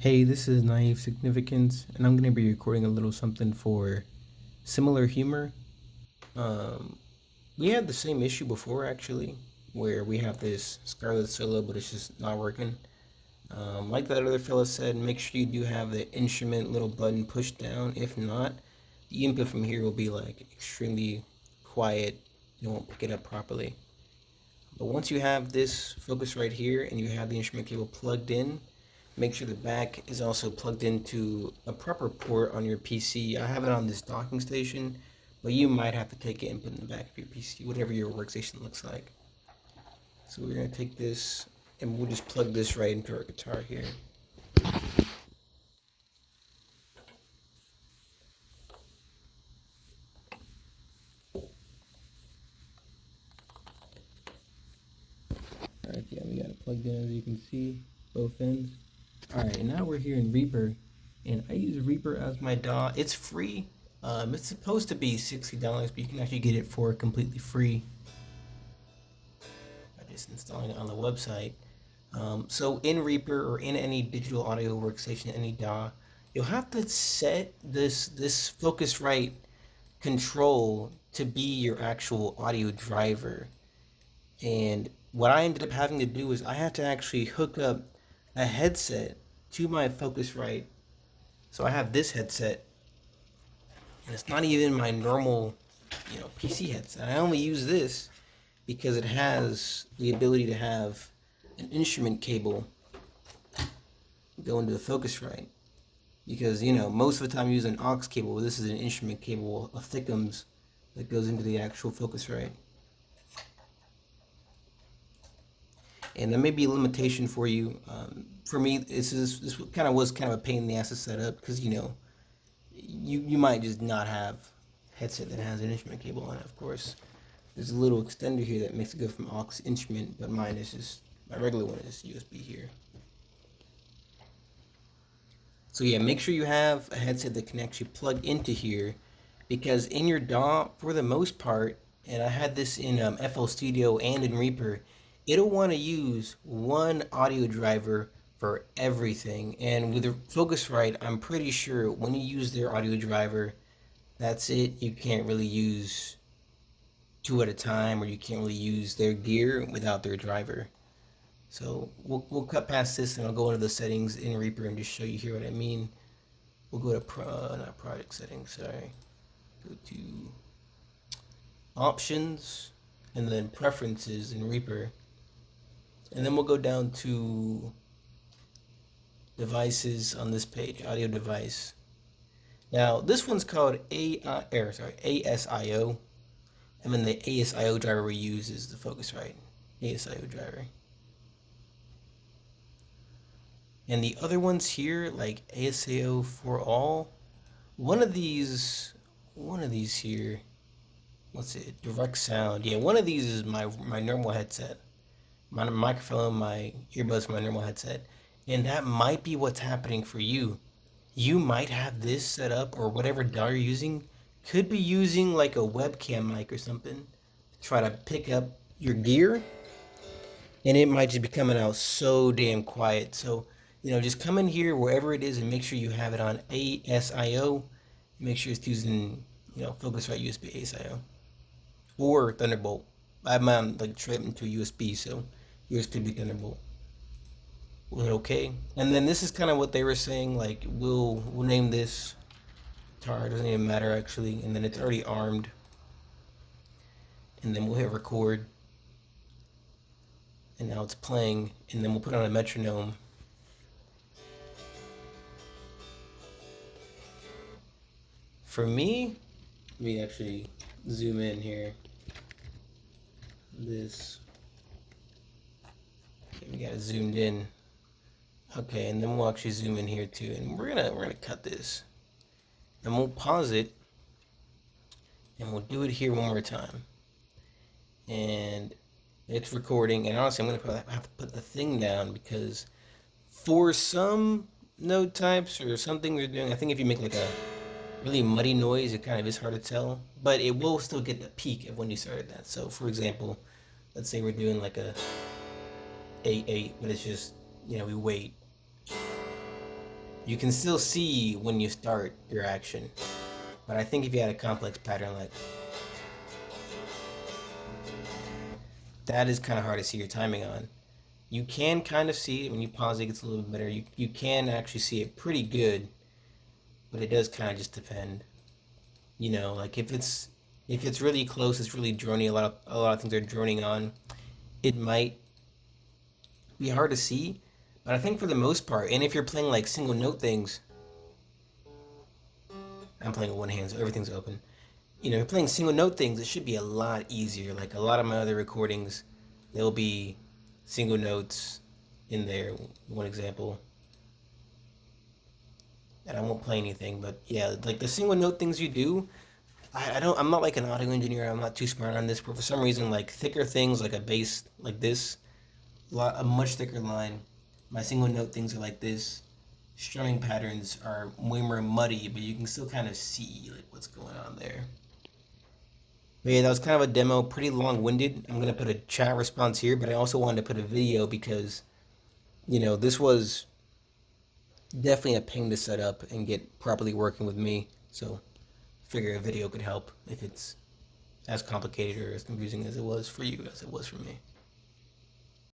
Hey, this is Naive Significance, and I'm going to be recording a little something for similar humor. Um, we had the same issue before, actually, where we have this Scarlet solo, but it's just not working. Like that other fella said, make sure you do have the instrument little button pushed down. If not, the input from here will be like extremely quiet. You won't pick it up properly. But once you have this focus right here and you have the instrument cable plugged in, make sure the back is also plugged into a proper port on your PC. I have it on this docking station, but you might have to take it and put it in the back of your PC, whatever your workstation looks like. So we're gonna take this and we'll just plug this right into our guitar here. Alright, yeah, we got it plugged in as you can see, both ends. Alright, and now we're here in Reaper, and I use Reaper as my DAW. It's free. It's supposed to be $60, but you can actually get it for completely free by just installing it on the website. So in Reaper or in any digital audio workstation, any DAW, you'll have to set this Focusrite control to be your actual audio driver. And what I ended up having to do is I had to actually hook up a headset to my Focusrite. So I have this headset, and it's not even my normal, PC headset. I only use this because it has the ability to have an instrument cable go into the Focusrite. Because most of the time you use an aux cable, this is an instrument cable of thickums that goes into the actual Focusrite. And there may be a limitation for you. For me, this kind of was kind of a pain in the ass to set up because you might just not have a headset that has an instrument cable on it. Of course, there's a little extender here that makes it go from aux instrument, but mine is just my regular one is USB here. So yeah, make sure you have a headset that can actually plug into here, because in your DAW, for the most part, and I had this in FL Studio and in Reaper, it'll want to use one audio driver for everything. And with the Focusrite, I'm pretty sure when you use their audio driver, that's it. You can't really use two at a time, or you can't really use their gear without their driver. So we'll cut past this and I'll go into the settings in Reaper and just show you here what I mean. We'll go to not project settings, sorry. Go to options and then preferences in Reaper. And then we'll go down to devices on this page, audio device. Now this one's called ASIO. And then the ASIO driver we use is the Focusrite ASIO driver. And the other ones here, like ASIO for all, one of these here, what's it? Direct sound. Yeah, one of these is my normal headset, my microphone, my earbuds for my normal headset, and that might be what's happening for you. You might have this set up, or whatever DAW you're using could be using like a webcam mic or something to try to pick up your gear, and it might just be coming out so damn quiet. So, just come in here wherever it is and make sure you have it on ASIO. Make sure it's using, Focusrite USB ASIO or Thunderbolt. I have mine like straight into a USB, so yours could be Thunderbolt. We'll hit OK, and then this is kind of what they were saying. Like we'll name this guitar. It doesn't even matter actually, and then it's already armed. And then we'll hit record. And now it's playing, and then we'll put on a metronome. For me, let me actually zoom in here. This, okay, we got it zoomed in. Okay, and then we'll actually zoom in here too, and we're gonna cut this, and we'll pause it, and we'll do it here one more time. And it's recording, and honestly, I'm gonna have to put the thing down because for some note types or something we're doing, I think if you make like a really muddy noise, it kind of is hard to tell, but it will still get the peak of when you started that. So for example, let's say we're doing like a 8/8, but it's just, we wait. You can still see when you start your action. But I think if you had a complex pattern like that, is kind of hard to see your timing on. You can kind of see it when you pause it gets a little bit better. You can actually see it pretty good, but it does kind of just depend. Like if it's really close, it's really droning. A lot of things are droning on. It might be hard to see, but I think for the most part, and if you're playing like single note things, I'm playing with one hand, so everything's open. If you're playing single note things, it should be a lot easier. Like a lot of my other recordings, there'll be single notes in there. One example, and I won't play anything, but yeah, like the single note things you do, I don't. I'm not like an audio engineer. I'm not too smart on this, but for some reason, like thicker things, like a bass like this, a much thicker line. My single note things are like this. Strumming patterns are way more muddy, but you can still kind of see like what's going on there. But yeah, that was kind of a demo, pretty long-winded. I'm gonna put a chat response here, but I also wanted to put a video because this was definitely a pain to set up and get properly working with me. So, figure a video could help if it's as complicated or as confusing as it was for you as it was for me.